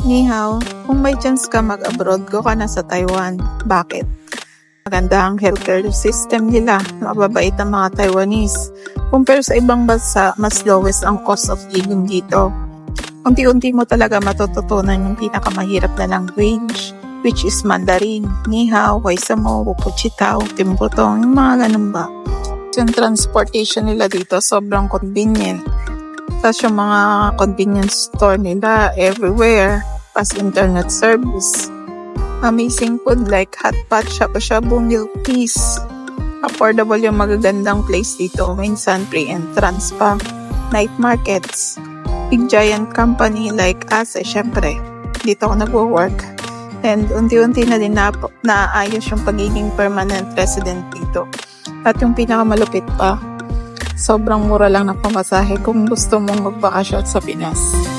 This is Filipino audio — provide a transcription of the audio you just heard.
Ni hao, kung may chance ka mag-abroad, go ka na sa Taiwan. Bakit? Maganda ang healthcare system nila, mababait ang mga Taiwanese. Compare sa ibang bansa, mas lowest ang cost of living dito. Unti-unti mo talaga matututunan yung pinakamahirap na language, which is Mandarin. Ni hao, Hui Samo, Wukuchitao, Timbutong, yung mga ganun ba. Yung transportation nila dito, sobrang convenient. Tapos yung mga convenience store nila everywhere, pas internet service. Amazing food like hot pot, shabu-shabu, milk teas. Affordable yung magagandang place dito. Minsan free entrance pa. Night markets. Big giant company like us, syempre. Dito ako nagwo-work. And unti-unti na din naayos yung pagiging permanent resident dito. At yung pinakamalupit pa, sobrang mura lang ng pamasahe kung gusto mong magbakasyon sa Pinas.